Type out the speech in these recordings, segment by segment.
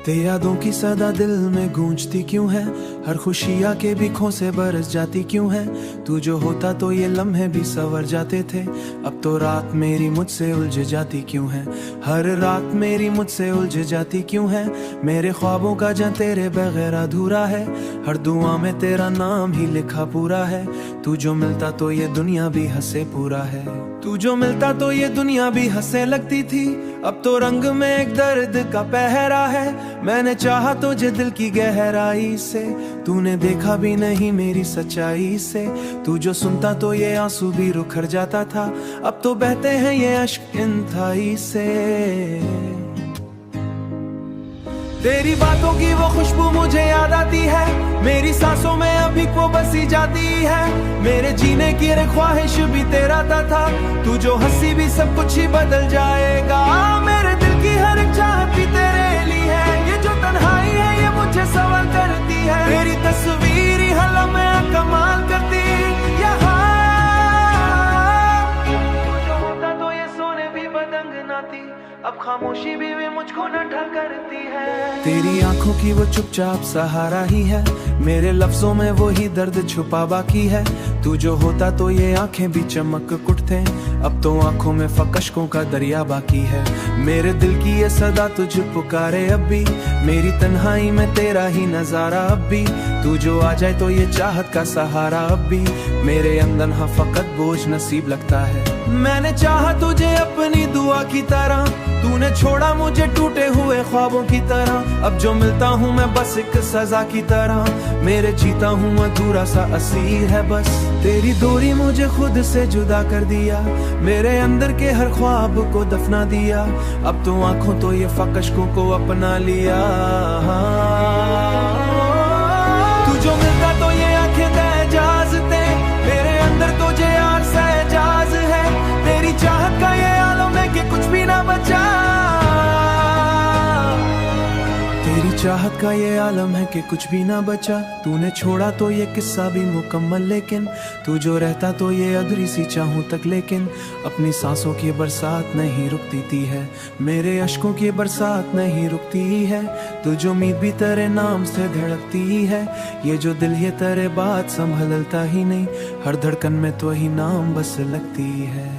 तेरी यादों की सदा दिल में गूंजती क्यों है, हर खुशी आके भी खो से बरस जाती क्यों है। तू जो होता तो ये लम्हे भी सवर जाते थे, अब तो रात मेरी मुझसे उलझ जाती क्यों है। हर रात मेरी मुझसे उलझ जाती क्यों है। मेरे ख्वाबों का जहाँ तेरे बगैर अधूरा है, हर दुआ में तेरा नाम ही लिखा पूरा है। तू जो मिलता तो ये दुनिया भी हंसे पूरा है। तू जो मिलता तो ये दुनिया भी हंसे लगती थी, अब तो रंग में एक दर्द का पहरा है। मैंने चाहा तुझे दिल की गहराई से, तूने देखा भी नहीं मेरी सच्चाई से। तू जो सुनता तो ये आंसू भी रुखर जाता था, अब तो बहते हैं ये अश्क इंतहाई से। तेरी बातों की वो खुशबू मुझे याद आती है, मेरी सांसों में अभी वो बसी जाती है। मेरे जीने की एक ख्वाहिश भी तेरा था, तू जो हंसी भी सब कुछ ही बदल जाएगा। मेरे दिल की हर एक चाहत भी तेरे लिए है, ये जो तन्हाई है ये मुझे सवाल करती है। तेरी तस्वीर ही हल में कमाल करती यहाँ। तू जो होता तो ये सोने भी बदंग ना थी, अब खामोशी भी मुझको न ढल करती है। तेरी आंखों की वो चुपचाप सहारा ही है, मेरे लफ्जों में वो ही दर्द छुपा बाकी है। तू जो होता तो ये आंखें भी चमक उठते, अब तो आंखों में फकशकों का दरिया बाकी है। मेरे दिल की ये सदा तुझ पुकारे अब भी, मेरी तन्हाई में तेरा ही नजारा अब भी। तू जो आ जाए तो ये चाहत का सहारा अब भी, मेरे अंदर हाँ फकत बोझ नसीब लगता है। मैंने चाहा तुझे अपनी दुआ की तरह, तूने छोड़ा मुझे टूटे हुए ख्वाबों की तरह। अब जो मिलता हूँ मैं बस एक सजा की तरह, मेरे जीता हूँ अधूरा सा असीर है बस। तेरी दूरी मुझे खुद से जुदा कर दिया, मेरे अंदर के हर ख्वाब को दफना दिया। अब तो आंखों तो ये फकशकों को अपना लिया। तू जो मिलता तो ये आंखें इजाजते, मेरे अंदर तुझे यार सहजाज है। तेरी चाहत का ये आलम है कि कुछ भी ना बचा, तेरी चाहत का ये आलम है कि कुछ भी ना बचा। तूने छोड़ा तो ये किस्सा भी मुकम्मल, लेकिन तू जो रहता तो ये अधूरी सी चाहूं तक। लेकिन अपनी सांसों की बरसात नहीं रुकती थी है, मेरे अश्कों की बरसात नहीं रुकती है। तू जो उम्मीद भी तेरे नाम से धड़कती ही है, ये जो दिल ये तेरे बात संभलता ही नहीं। हर धड़कन में तो ही नाम बस लगती है।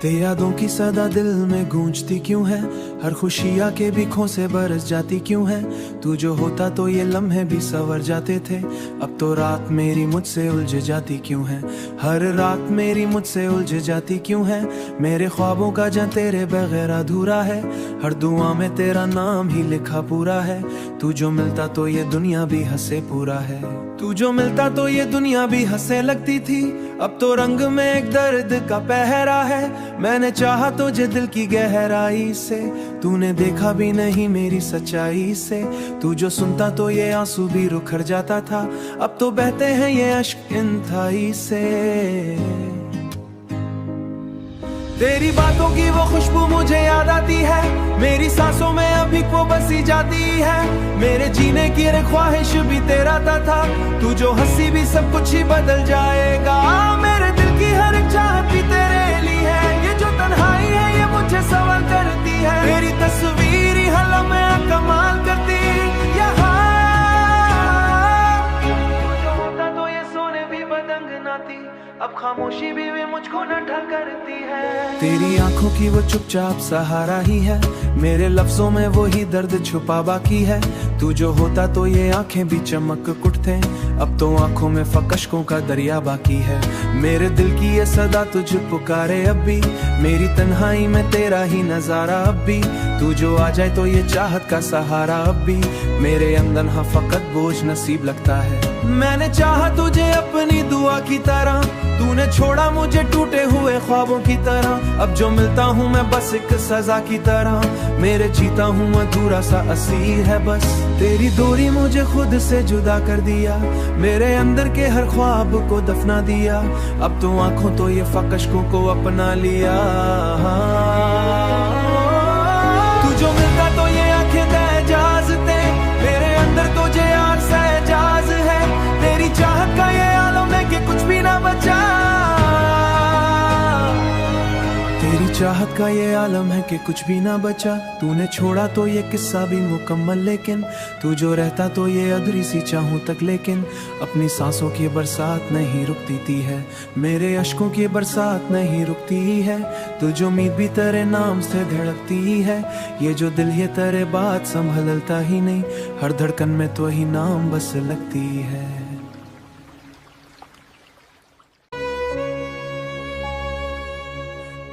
तेरी यादों की सदा दिल में गूंजती क्यों है, हर खुशी आके भी खो से बरस जाती क्यों है। तू जो होता तो ये लम्हे भी सवर जाते थे, अब तो रात मेरी मुझसे उलझ जाती क्यों है। हर रात मेरी मुझसे उलझ जाती क्यों है। मेरे ख्वाबों का जहाँ तेरे बगैर अधूरा है, हर दुआ में तेरा नाम ही लिखा पूरा है। तू जो मिलता तो ये दुनिया भी हंसे पूरा है। तू जो मिलता तो ये दुनिया भी हंसे लगती थी, अब तो रंग में एक दर्द का पहरा है। मैंने चाहा तुझे दिल की गहराई से, तूने देखा भी नहीं मेरी सच्चाई से। तू जो सुनता तो ये आंसू भी रुखर जाता था, अब तो बहते हैं ये अश्क इंतहाई से। तेरी बातों की वो खुशबू मुझे याद आती है, मेरी सांसों में अभी वो बसी जाती है। मेरे जीने की एक ख्वाहिश भी तेरा था, तू जो हंसी भी सब कुछ ही बदल जाएगा। मेरे दिल की हर एक चाहत भी तेरे लिए है, ये जो तन्हाई है ये मुझे सवाल करती है। तेरी तस्वीर ही हल में कमाल करती यहाँ। जो होता तो ये सोने भी बदंग ना थी, अब खामोशी भी मुझको न ढल करती है। तेरी आंखों की वो चुपचाप सहारा ही है, मेरे लफ्जों में वो ही दर्द छुपा बाकी है। तू जो होता तो ये आंखें भी चमक उठते, अब तो आंखों में फकशकों का दरिया बाकी है। मेरे दिल की ये सदा तुझ पुकारे अब भी, मेरी तन्हाई में तेरा ही नजारा अब भी। तू जो आ जाए तो ये चाहत का सहारा अब भी, मेरे अंदर हाँ फकत बोझ नसीब लगता है। मैंने चाहा तुझे अपनी दुआ की तरह, तूने छोड़ा मुझे टूटे हुए ख्वाबों की तरह। अब जो मिलता हूँ मैं बस एक सजा की तरह, मेरे जीता हूँ अधूरा सा असीर है बस। तेरी दूरी मुझे खुद से जुदा कर दिया, मेरे अंदर के हर ख्वाब को दफना दिया। अब तो आंखों तो ये फकशकों को अपना लिया। तू जो मिलता तो ये आंखें इजाजते, मेरे अंदर तुझे यार सहजाज है। तेरी चाहत का ये आलम है कि कुछ भी ना बचा, तेरी चाहत का ये आलम है कि कुछ भी ना बचा। तूने छोड़ा तो ये किस्सा भी मुकम्मल, लेकिन तू जो रहता तो ये अधूरी सी चाहूं तक। लेकिन अपनी सांसों की बरसात नहीं रुकती थी है, मेरे अश्कों की बरसात नहीं रुकती है। तुझ उम्मीद भी तेरे नाम से धड़कती है, ये जो दिल ये तेरे बात संभलता ही नहीं। हर धड़कन में तो ही नाम बस लगती है।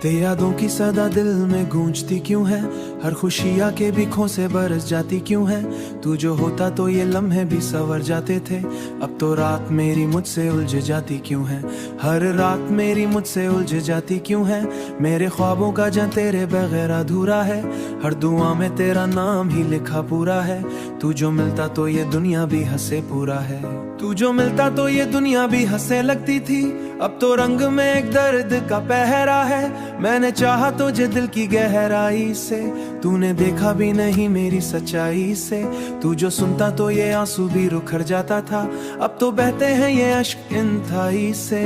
तेरी यादों की सदा दिल में गूंजती क्यों है, हर खुशी आके भी खो से बरस जाती क्यों है। तू जो होता तो ये लम्हे भी संवर जाते थे, अब तो रात मेरी मुझसे उलझ जाती क्यों है। हर रात मेरी मुझसे उलझ जाती क्यों है, मेरे ख्वाबों का जहाँ तेरे बगैर अधूरा है। हर दुआ में तेरा नाम ही लिखा पूरा है, तू जो मिलता तो ये दुनिया भी हंसे पूरा है। तू जो मिलता तो ये दुनिया भी हंसे लगती थी, अब तो रंग में एक दर्द का पहरा है। मैंने चाहा तुझे दिल की गहराई से, तूने देखा भी नहीं मेरी सच्चाई से। तू जो सुनता तो ये आंसू भी रुखर जाता था, अब तो बहते हैं ये अश्क इंतहाई से।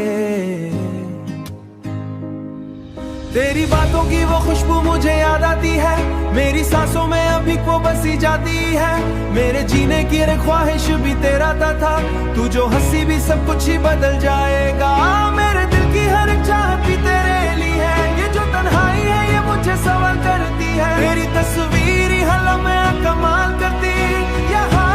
तेरी बातों की वो खुशबू मुझे याद आती है, मेरी सांसों में अभी वो बसी जाती है। मेरे जीने की ख्वाहिश भी तेरा था, तू जो हंसी भी सब कुछ ही बदल जाएगा। मेरे दिल की हर एक चाहत भी तेरे लिए है, ये जो तन्हाई है ये मुझे सवाल करती है। तेरी तस्वीर ही हलम में कमाल करती यहाँ।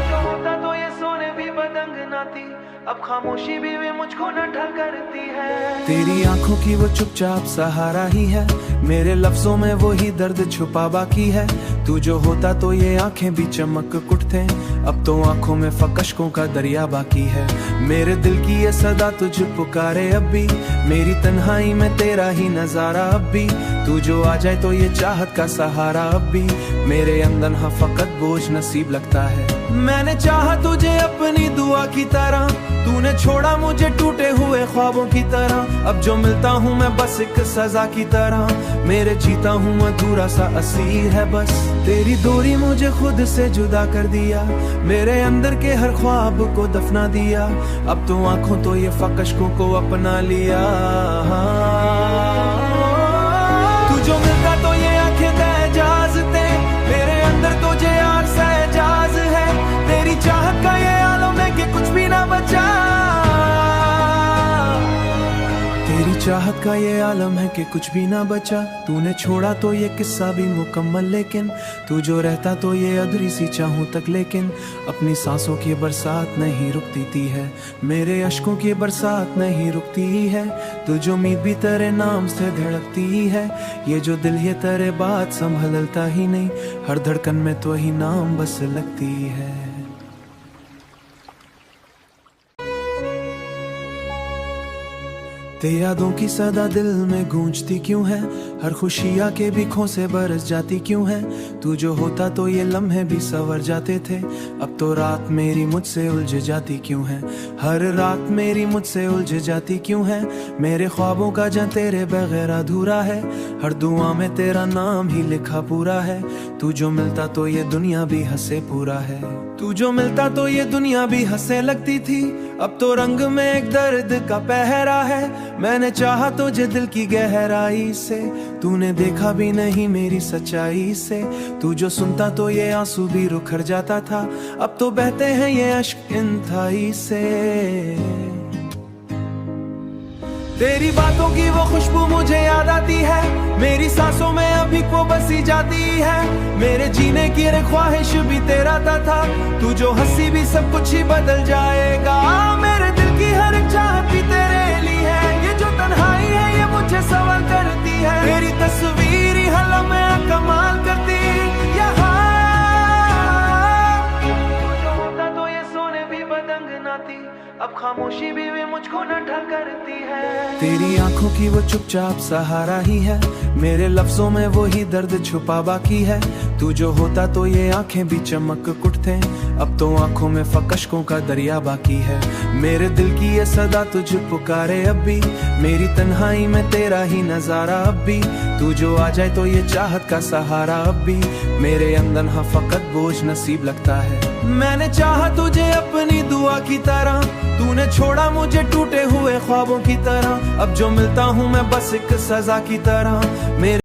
जो होता तो ये सोने भी बदंग ना थी, अब खामोशी भी मुझको न ढल करती है। तेरी आंखों की वो चुपचाप सहारा ही है, मेरे लफ्जों में वो ही दर्द छुपा बाकी है। तू जो होता तो ये आंखें भी चमक उठते, अब तो आंखों में फकशकों का दरिया बाकी है। मेरे दिल की ये सदा तुझ पुकारे अब भी, मेरी तन्हाई में तेरा ही नजारा अब भी। तू जो आ जाए तो ये चाहत का सहारा अब भी, मेरे अंदर हाँ फकत बोझ नसीब लगता है। मैंने चाहा तुझे अपनी दुआ की तरह, तूने छोड़ा मुझे टूटे हुए ख्वाबों की तरह। अब जो मिलता हूँ मैं बस एक सजा की तरह, मेरे जीता हूँ अधूरा सा असीर है बस। तेरी दूरी मुझे खुद से जुदा कर दिया, मेरे अंदर के हर ख्वाब को दफना दिया। अब तो आंखों तो ये फकशकों को अपना लिया। तू जो मिलता तो ये आंखें इजाजते, मेरे अंदर तुझे यार सहजाज है। तेरी चाहत का ये आलम है कि कुछ भी ना बचा। तेरी चाहत का ये आलम है कि कुछ भी ना बचा। तूने छोड़ा तो ये किस्सा भी मुकम्मल, लेकिन तू जो रहता तो ये अधूरी सी चाहूं तक। लेकिन अपनी सांसों की बरसात नहीं रुकती थी है, मेरे अश्कों की बरसात नहीं रुकती है। तुझ उम्मीद भी तेरे नाम से धड़कती है, ये जो दिल ये तेरे बात संभलता ही नहीं। हर धड़कन में तो ही नाम बस लगती है। तेरी यादों की सदा दिल में गूंजती क्यों है, हर खुशी आके भी खो से बरस जाती क्यों है। तू जो होता तो ये लम्हे भी संवर जाते थे, अब तो रात मेरी मुझसे उलझ जाती क्यों है। हर रात मेरी मुझसे उलझ जाती क्यों है, मेरे ख्वाबों का जहाँ तेरे बगैर अधूरा है। हर दुआ में तेरा नाम ही लिखा पूरा है, तू जो मिलता तो ये दुनिया भी हंसे पूरा है। तू जो मिलता तो ये दुनिया भी हंसे लगती थी, अब तो रंग में एक दर्द का पहरा है। मैंने चाहा तुझे दिल की गहराई से, तूने देखा भी नहीं मेरी सच्चाई से। तू जो सुनता तो ये आंसू भी रुखर जाता था, अब तो बहते हैं ये अश्क इंतहाई से। तेरी बातों की वो खुशबू मुझे याद आती है, मेरी सांसों में अभी वो बसी जाती है। मेरे जीने की ख्वाहिश भी तेरा था, तू जो हंसी भी सब कुछ ही बदल जाएगा। मेरे दिल की हर एक चाहत भी तेरे लिए है, ये जो तन्हाई है ये मुझे सवाल करती है। तेरी तस्वीर ही हलम में कमाल करती यहाँ। जो होता तो ये सोने भी बदंग ना थी, अब खामोशी भी मुझको न ढल करती है। तेरी आंखों की वो चुपचाप सहारा ही है, मेरे लफ्जों में वो ही दर्द छुपा बाकी है। तू जो होता तो ये आंखें भी चमक उठते, अब तो आंखों में फकशकों का दरिया बाकी है। मेरे दिल की ये सदा तुझ पुकारे अब भी, मेरी तन्हाई में तेरा ही नजारा अब भी। तू जो आ जाए तो ये चाहत का सहारा अब भी, मेरे अंदर हाँ फकत बोझ नसीब लगता है। मैंने चाहा तुझे अपनी दुआ की तरह, तूने छोड़ा मुझे टूटे हुए ख्वाबों की तरह, अब जो मिलता हूँ मैं बस एक सजा की तरह। मेरे